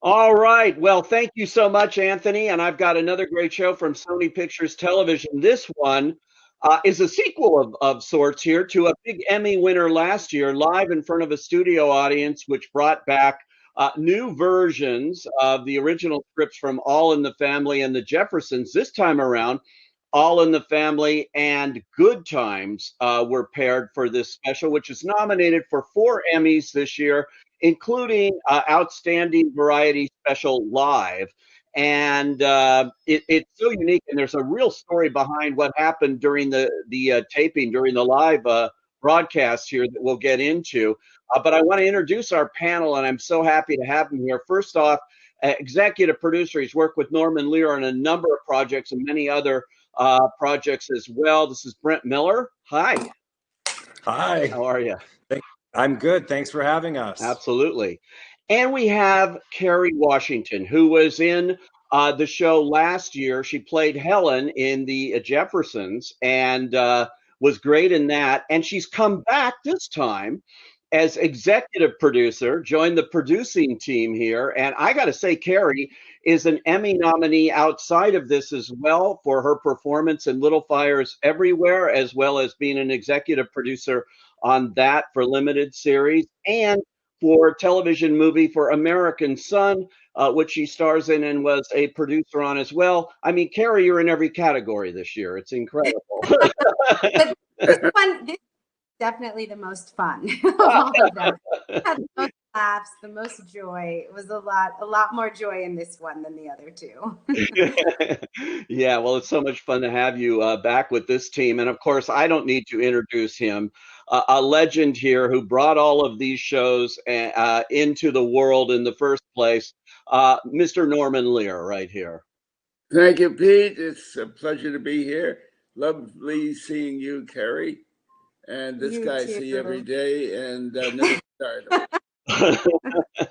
All right. Well, thank you so much, Anthony. And I've got another great show from Sony Pictures Television. This one is a sequel of sorts here to a big Emmy winner last year, live in front of a studio audience, which brought back new versions of the original scripts from All in the Family and the Jeffersons. This time around, All in the Family and Good Times were paired for this special, which is nominated for 4 Emmys this year, including Outstanding Variety Special Live. And it's so unique, and there's a real story behind what happened during the taping, during the live broadcast here that we'll get into. But I want to introduce our panel, and I'm so happy to have him here. First off, executive producer. He's worked with Norman Lear on a number of projects and many other projects as well. This is Brent Miller. Hi. Hi. How are you? I'm good. Thanks for having us. Absolutely. And we have Kerry Washington, who was in the show last year. She played Helen in the Jeffersons and was great in that. And she's come back this time as executive producer, joined the producing team here. And I got to say, Kerry is an Emmy nominee outside of this as well for her performance in Little Fires Everywhere, as well as being an executive producer on that for limited series, and for television movie for American Son, which she stars in and was a producer on as well. I mean, Kerry, you're in every category this year. It's incredible. But this is definitely the most fun of all of them. Had the most laughs, the most joy. It was a lot more joy in this one than the other two. Yeah, well, it's so much fun to have you back with this team. And of course, I don't need to introduce him, a legend here who brought all of these shows into the world in the first place, Mr. Norman Lear right here. Thank you, Pete. It's a pleasure to be here. Lovely seeing you, Kerry. And this You guy I too. see every day and never tired of it.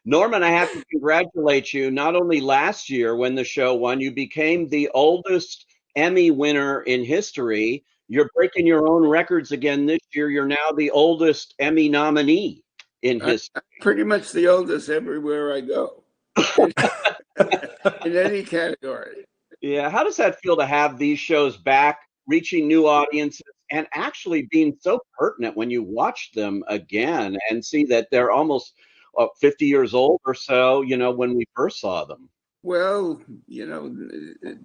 Norman, I have to congratulate you. Not only last year when the show won, you became the oldest Emmy winner in history. You're breaking your own records again this year. You're now the oldest Emmy nominee in history. I'm pretty much the oldest everywhere I go, in any category. Yeah, how does that feel to have these shows back, reaching new audiences, and actually being so pertinent when you watch them again and see that they're almost 50 years old or so, when we first saw them? Well,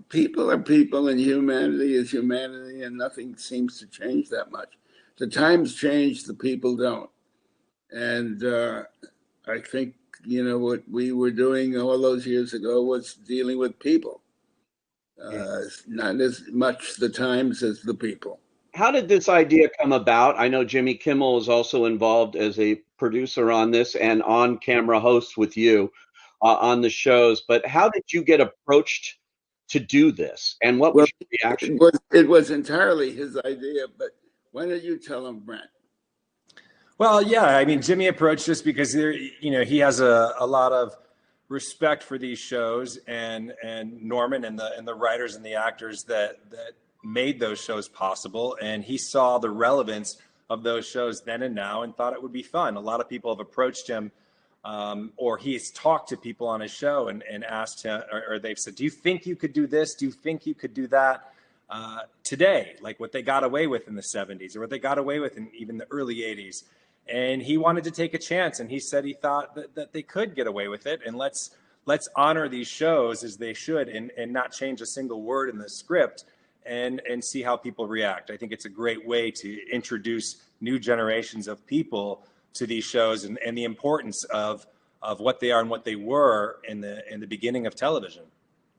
people are people and humanity is humanity, and nothing seems to change that much. The times change, the people don't. And I think, what we were doing all those years ago was dealing with people, not as much the times as the people. How did this idea come about? I know Jimmy Kimmel is also involved as a producer on this and on-camera host with you on the shows. But how did you get approached to do this? And what was your reaction? It was entirely his idea, but why don't you tell him, Brent? Well, yeah, I mean, Jimmy approached us because he has a lot of respect for these shows and Norman and the writers and the actors that made those shows possible, and he saw the relevance of those shows then and now and thought it would be fun. A lot of people have approached him, or he's talked to people on his show and asked him, or they've said, do you think you could do this? Do you think you could do that today? Like what they got away with in the 70s or what they got away with in even the early 80s. And he wanted to take a chance, and he said he thought that they could get away with it, and let's honor these shows as they should and not change a single word in the script. And see how people react. I think it's a great way to introduce new generations of people to these shows and the importance of what they are and what they were in the beginning of television.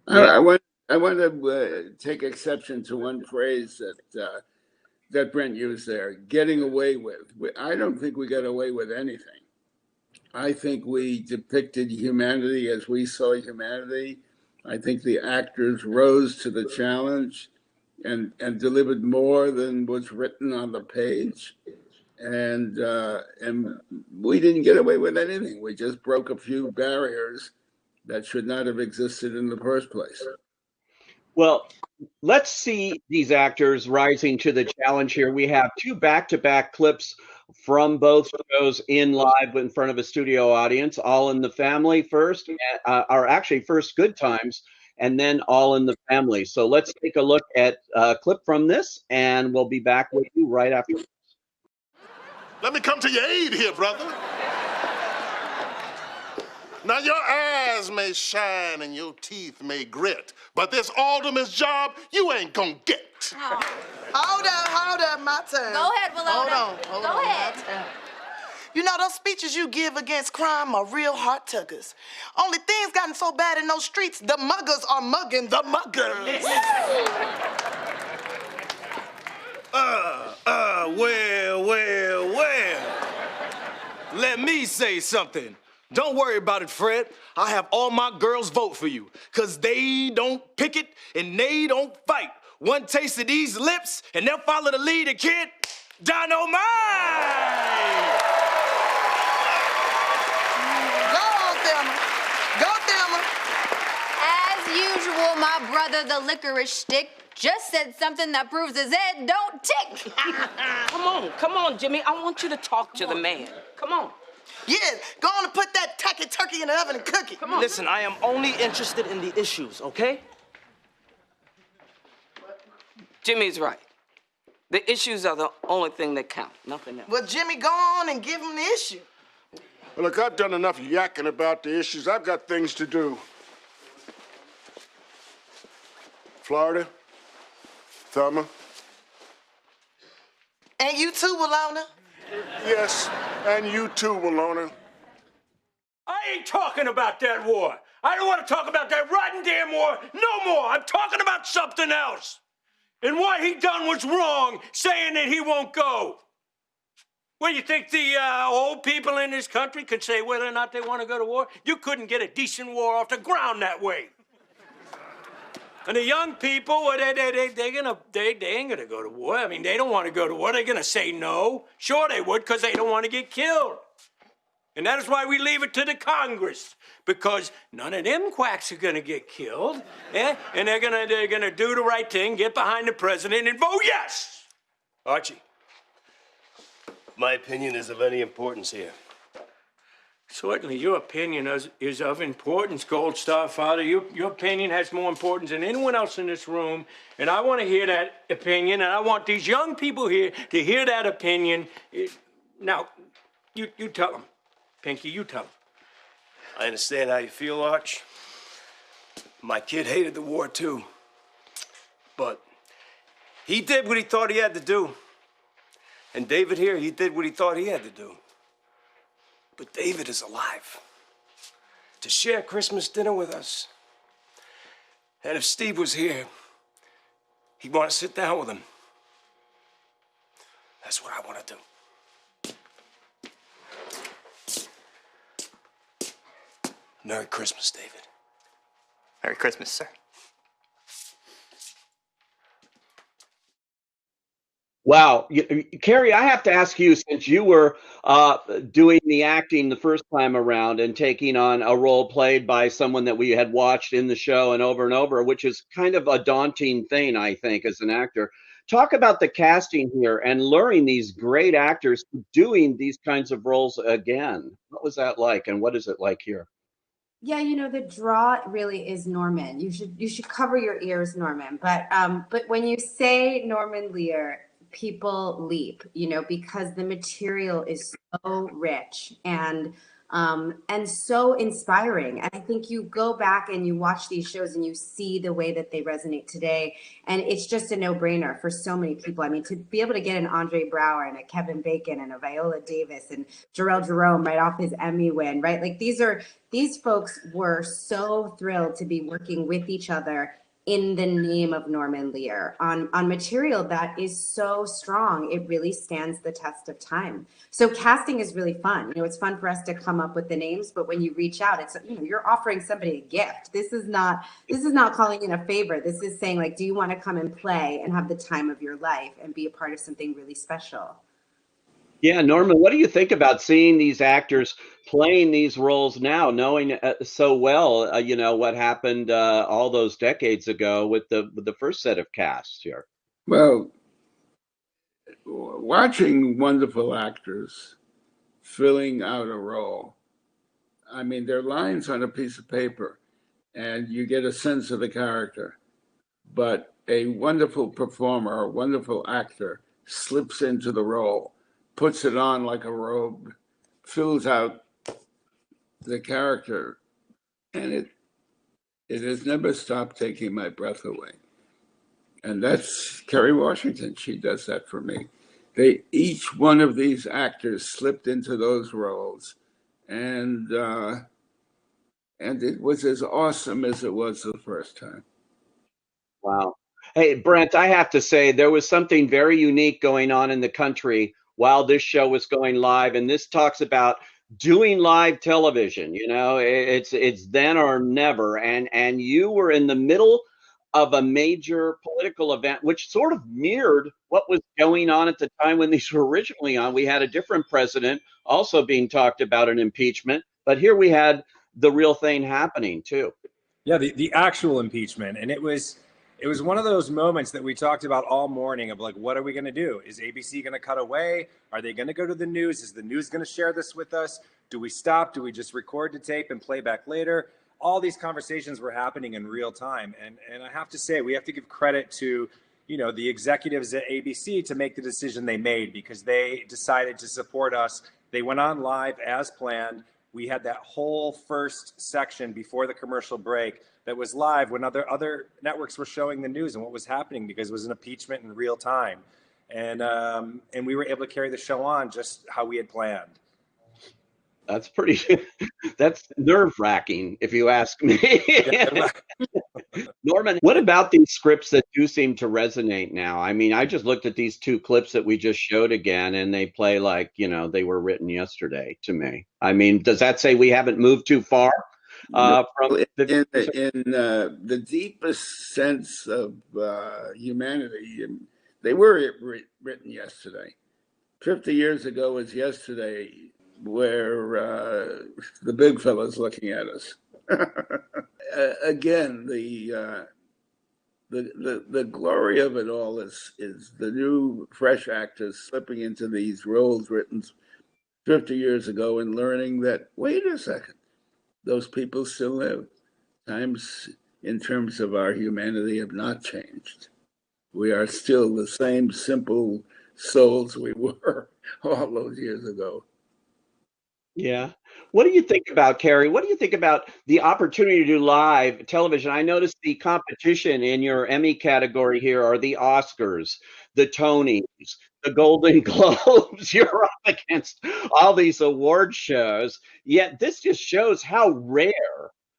I want to take exception to one phrase that Brent used there, getting away with. I don't think we got away with anything. I think we depicted humanity as we saw humanity. I think the actors rose to the challenge and delivered more than was written on the page. And we didn't get away with anything. We just broke a few barriers that should not have existed in the first place. Well, let's see these actors rising to the challenge here. We have two back-to-back clips from both shows in live in front of a studio audience, All in the Family first, or actually first Good Times, and then All in the Family. So let's take a look at a clip from this, and we'll be back with you right after. Let me come to your aid here, brother. Now, your eyes may shine and your teeth may grit, but this alderman's job, you ain't gonna get. Oh. Hold up, my turn. Go ahead, Willona. Hold on, ahead. my turn. You know, those speeches you give against crime are real heart tuggers. Only things gotten so bad in those streets, the muggers are mugging the muggers. Well. Let me say something. Don't worry about it, Fred. I have all my girls vote for you, because they don't picket and they don't fight. One taste of these lips, and they'll follow the lead of Kid Dynamite! Go on, Thelma. Go, Thelma. As usual, my brother, the licorice stick, just said something that proves his head don't tick. Come on, Jimmy. I want you to talk to the man. Come on. Yeah, go on and put that tacky turkey in the oven and cook it. Come on. Listen, I am only interested in the issues, okay? Jimmy's right. The issues are the only thing that count, nothing else. Well, Jimmy, go on and give him the issue. Well, look, I've done enough yakking about the issues. I've got things to do. Florida, Thelma. And you too, Willona. Yes, and you too, Willona. I ain't talking about that war. I don't want to talk about that rotten damn war no more. I'm talking about something else. And what he done was wrong, saying that he won't go. Well, you think the old people in this country could say whether or not they want to go to war? You couldn't get a decent war off the ground that way. And the young people, well, they ain't gonna go to war. I mean, they don't want to go to war. They're gonna say no. Sure they would, because they don't want to get killed. And that is why we leave it to the Congress, because none of them quacks are gonna get killed. Yeah? And they're gonna do the right thing, get behind the president, and vote yes. Archie. My opinion is of any importance here. Certainly, your opinion is of importance, Gold Star Father. Your opinion has more importance than anyone else in this room, and I want to hear that opinion, and I want these young people here to hear that opinion. Now, you tell them. Pinky, you tell them. I understand how you feel, Arch. My kid hated the war, too. But he did what he thought he had to do. And David here, he did what he thought he had to do. But David is alive to share Christmas dinner with us. And if Steve was here, he'd want to sit down with him. That's what I want to do. Merry Christmas, David. Merry Christmas, sir. Wow. Carrie, I have to ask you, since you were doing the acting the first time around and taking on a role played by someone that we had watched in the show and over, which is kind of a daunting thing, I think, as an actor. Talk about the casting here and luring these great actors doing these kinds of roles again. What was that like, and what is it like here? Yeah, you know, the draw really is Norman. You should cover your ears, Norman. But when you say Norman Lear, people leap, you know, because the material is so rich and so inspiring. And I think you go back and you watch these shows and you see the way that they resonate today. And it's just a no-brainer for so many people. I mean, to be able to get an Andre Braugher and a Kevin Bacon and a Viola Davis and Jarrell Jerome right off his Emmy win, right? Like these folks were so thrilled to be working with each other in the name of Norman Lear on material that is so strong. It really stands the test of time. So casting is really fun. You know, it's fun for us to come up with the names, but when you reach out, it's, you know, you're offering somebody a gift. This is not calling in a favor. This is saying, like, do you want to come and play and have the time of your life and be a part of something really special? Yeah, Norman, what do you think about seeing these actors playing these roles now, knowing so well, you know, what happened all those decades ago with the first set of casts here? Well, watching wonderful actors filling out a role. I mean, they're lines on a piece of paper, and you get a sense of the character. But a wonderful performer, a wonderful actor, slips into the role, puts it on like a robe, fills out the character, and it has never stopped taking my breath away. And that's Kerry Washington. She does that for me. Each one of these actors slipped into those roles, and it was as awesome as it was the first time. Wow. Hey, Brent, I have to say there was something very unique going on in the country while this show was going live, and this talks about doing live television. You know, it's then or never, and you were in the middle of a major political event, which sort of mirrored what was going on at the time when these were originally on. We had a different president also being talked about an impeachment, but here we had the real thing happening too. Yeah, the actual impeachment. And it was one of those moments that we talked about all morning of like, what are we going to do? Is ABC going to cut away? Are they going to go to the news? Is the news going to share this with us? Do we stop? Do we just record the tape and play back later? All these conversations were happening in real time. And I have to say, we have to give credit to, you know, the executives at ABC to make the decision they made, because they decided to support us. They went on live as planned. We had that whole first section before the commercial break that was live when other networks were showing the news and what was happening, because it was an impeachment in real time. And we were able to carry the show on just how we had planned. That's pretty, that's nerve-wracking, if you ask me. Norman, what about these scripts that do seem to resonate now? I mean, I just looked at these two clips that we just showed again, and they play like, you know, they were written yesterday to me. I mean, does that say we haven't moved too far from the deepest sense of humanity? They were written yesterday. 50 years ago was yesterday, where the big fella's looking at us. Again, the glory of it all is the new, fresh actors slipping into these roles written 50 years ago and learning that, wait a second, those people still live. Times, in terms of our humanity, have not changed. We are still the same simple souls we were all those years ago. Yeah. What do you think about, Kerry? What do you think about the opportunity to do live television? I noticed the competition in your Emmy category here are the Oscars, the Tonys, the Golden Globes. You're up against all these award shows. Yet this just shows how rare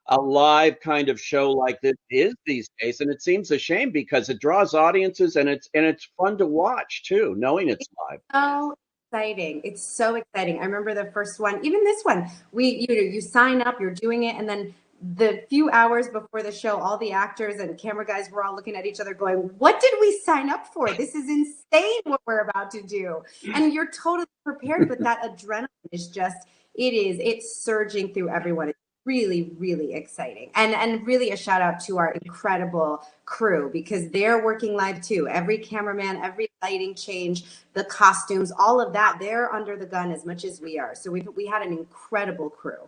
a live kind of show like this is these days. And it seems a shame because it draws audiences and it's fun to watch too, knowing it's live. Oh, exciting. It's so exciting. I remember the first one, even this one, you sign up, you're doing it, and then the few hours before the show, all the actors and camera guys were all looking at each other going, what did we sign up for? This is insane what we're about to do. And you're totally prepared, but that adrenaline is just, it's surging through everyone. It's really, really exciting. And really a shout out to our incredible crew, because they're working live too. Every cameraman, every lighting change, the costumes, all of that, they're under the gun as much as we are. So we had an incredible crew.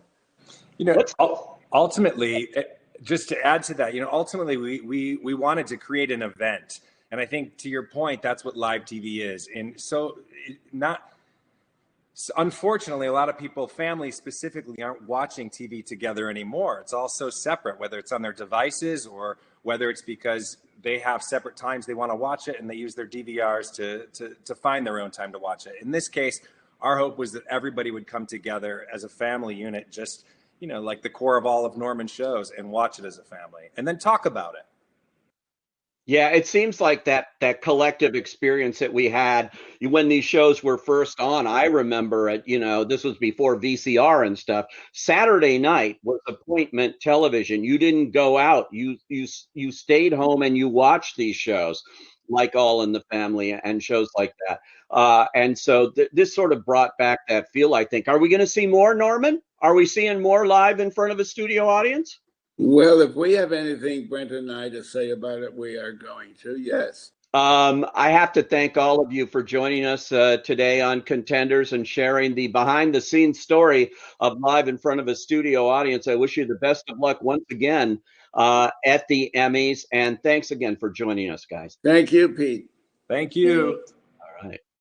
You know, ultimately, just to add to that, you know, ultimately we wanted to create an event. And I think to your point, that's what live TV is. And so unfortunately, a lot of people, families specifically, aren't watching TV together anymore. It's all so separate, whether it's on their devices or whether it's because they have separate times they want to watch it and they use their DVRs to find their own time to watch it. In this case, our hope was that everybody would come together as a family unit, just, you know, like the core of all of Norman's shows, and watch it as a family and then talk about it. Yeah, it seems like that collective experience that we had when these shows were first on. I remember it, you know, this was before VCR and stuff. Saturday night was appointment television. You didn't go out. You stayed home and you watched these shows, like All in the Family and shows like that. And so this sort of brought back that feel, I think. Are we going to see more, Norman? Are we seeing more live in front of a studio audience? Well, if we have anything, Brent and I, to say about it, we are going to, yes. I have to thank all of you for joining us today on Contenders and sharing the behind-the-scenes story of Live in Front of a Studio Audience. I wish you the best of luck once again at the Emmys, and thanks again for joining us, guys. Thank you, Pete. Thank you. All right.